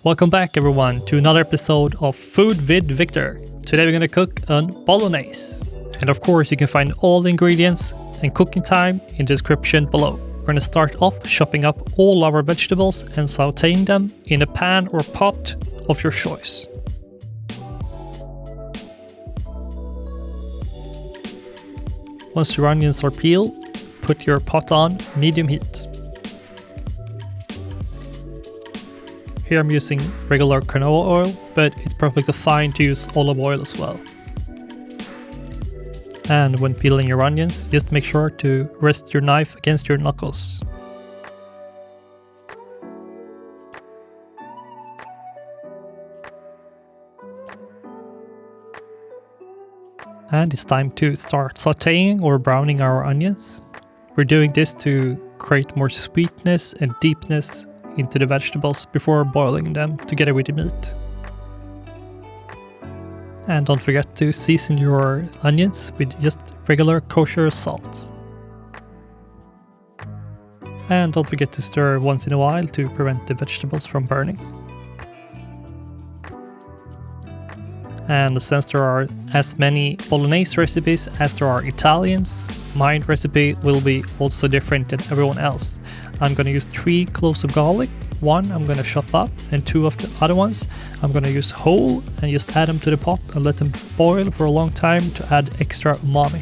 Welcome back everyone to another episode of Food with Viktor. Today we're going to cook a bolognese. And of course you can find all the ingredients and cooking time in the description below. We're going to start off chopping up all our vegetables and sauteing them in a pan or pot of your choice. Once your onions are peeled, put your pot on medium heat. Here I'm using regular canola oil, but it's perfectly fine to use olive oil as well. And when peeling your onions, just make sure to rest your knife against your knuckles. And it's time to start sauteing or browning our onions. We're doing this to create more sweetness and deepness into the vegetables before boiling them together with the meat. And don't forget to season your onions with just regular kosher salt. And don't forget to stir once in a while to prevent the vegetables from burning. And since there are as many Bolognese recipes as there are Italians, my recipe will be also different than everyone else. I'm going to use 3 cloves of garlic, 1 I'm going to chop up, and 2 of the other ones I'm going to use whole and just add them to the pot and let them boil for a long time to add extra umami.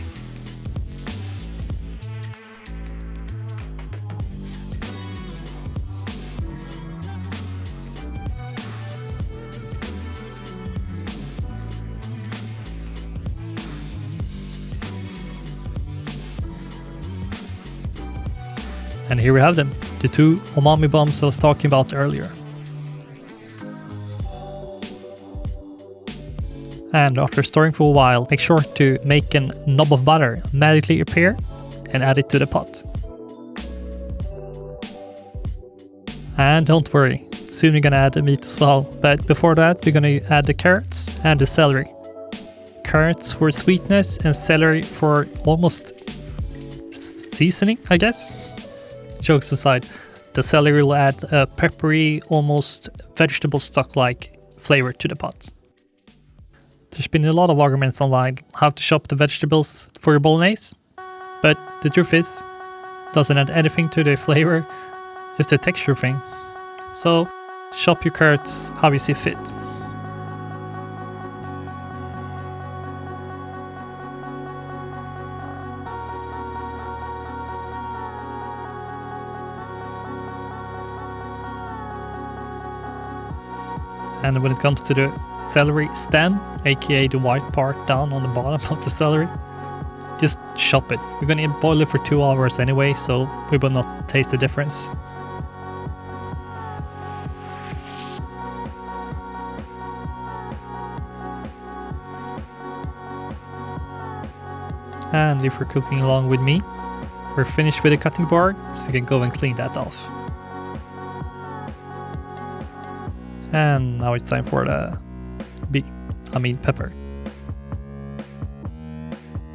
And here we have them, the 2 umami bombs I was talking about earlier. And after stirring for a while, make sure to make a knob of butter immediately appear and add it to the pot. And don't worry, soon we're gonna add the meat as well, but before that we're gonna add the carrots and the celery. Carrots for sweetness and celery for almost seasoning, I guess. Jokes aside, the celery will add a peppery, almost vegetable stock-like flavor to the pot. There's been a lot of arguments online how to chop the vegetables for your bolognese, but the truth is, it doesn't add anything to the flavor, just a texture thing. So, chop your carrots how you see fit. And when it comes to the celery stem, aka the white part down on the bottom of the celery, just chop it. We're gonna boil it for 2 hours anyway, so we will not taste the difference. And if you're cooking along with me, we're finished with the cutting board, so you can go and clean that off. And now it's time for the pepper.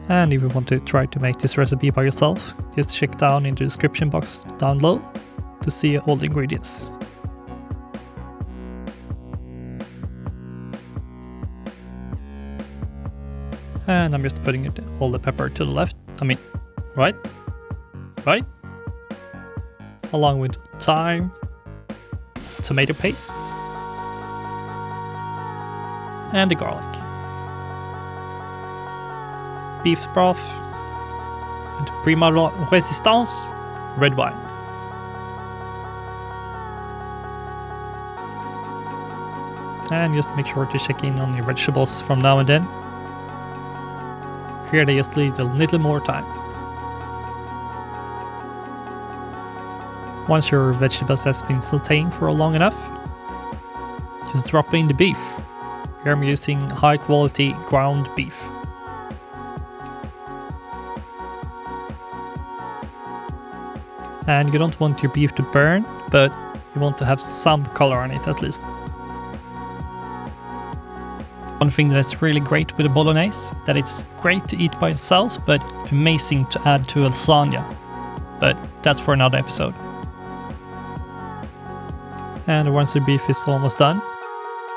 And if you want to try to make this recipe by yourself, just check down in the description box down below to see all the ingredients. And I'm just putting all the pepper to the left. Right? Along with thyme, tomato paste, and the garlic. Beef broth, and Bolognese Recipe, red wine. And just make sure to check in on your vegetables from now and then. Here they just need a little more time. Once your vegetables has been sauteing for long enough, just drop in the beef. Here I'm using high quality ground beef. And you don't want your beef to burn, but you want to have some color on it at least. One thing that's really great with the bolognese, that it's great to eat by itself, but amazing to add to a lasagna. But that's for another episode. And once your beef is almost done,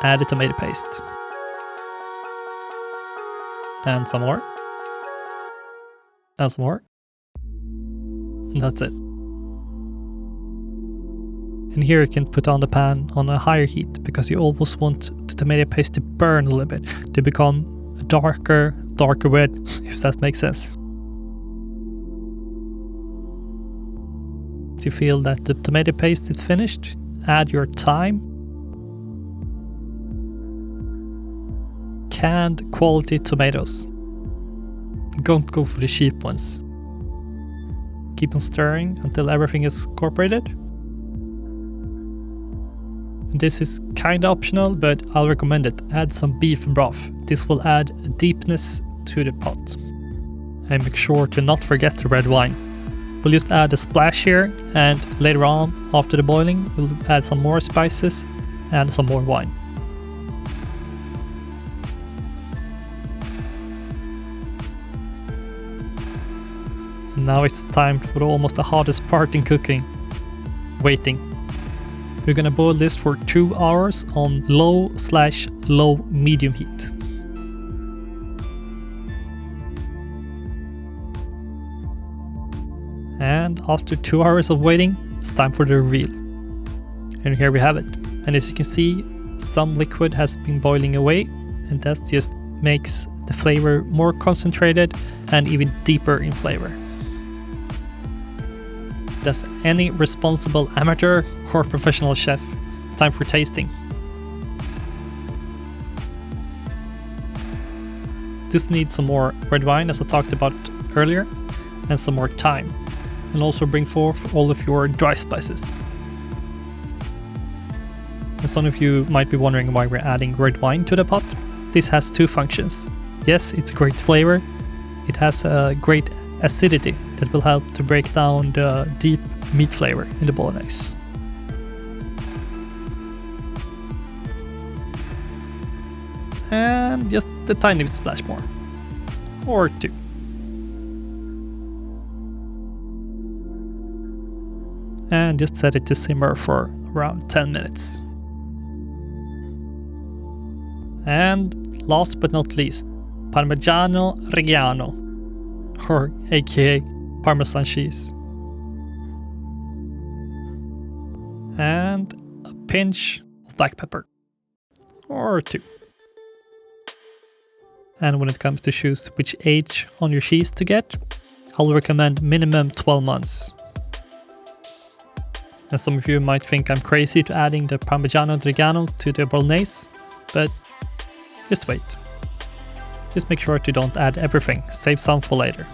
add the tomato paste. And some more. And some more. And that's it. And here you can put on the pan on a higher heat because you always want the tomato paste to burn a little bit, to become a darker red, if that makes sense. Once you feel that the tomato paste is finished, add your thyme, canned quality tomatoes. Don't go for the cheap ones. Keep on stirring until everything is incorporated. This is kinda optional, but I'll recommend it. Add some beef broth. This will add a deepness to the pot. And make sure to not forget the red wine. We'll just add a splash here, and later on, after the boiling, we'll add some more spices and some more wine. And now it's time for almost the hardest part in cooking. Waiting. We're gonna boil this for 2 hours on low/low medium heat. And after 2 hours of waiting, it's time for the reveal. And here we have it. And as you can see, some liquid has been boiling away, and that just makes the flavor more concentrated and even deeper in flavor. Does any responsible amateur or professional chef. Time for tasting. This needs some more red wine, as I talked about earlier, and some more thyme. And also bring forth all of your dry spices. And some of you might be wondering why we're adding red wine to the pot. This has two functions. Yes, it's a great flavor. It has a great acidity that will help to break down the deep meat flavor in the bolognese. And just a tiny splash more, or two. And just set it to simmer for around 10 minutes. And last but not least, Parmigiano Reggiano, or aka Parmesan cheese. And a pinch of black pepper, or two. And when it comes to choose which age on your cheese to get, I'll recommend minimum 12 months. And some of you might think I'm crazy to adding the Parmigiano Reggiano to the bolognese, but just wait. Just make sure to don't add everything, save some for later.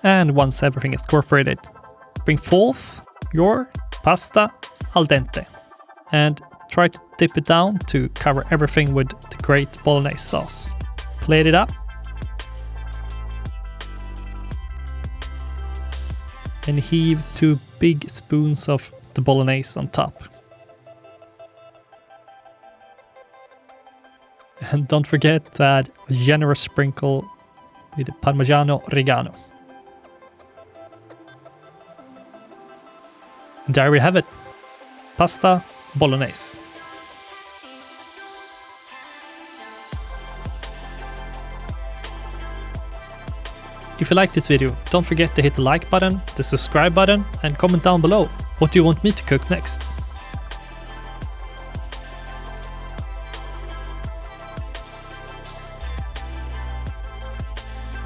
And once everything is incorporated, bring forth your pasta al dente and try to dip it down to cover everything with the great bolognese sauce. Plate it up and heave 2 big spoons of the bolognese on top. And don't forget to add a generous sprinkle with the Parmigiano Reggiano. And there we have it, pasta bolognese. If you liked this video, don't forget to hit the like button, the subscribe button, and comment down below what you want me to cook next.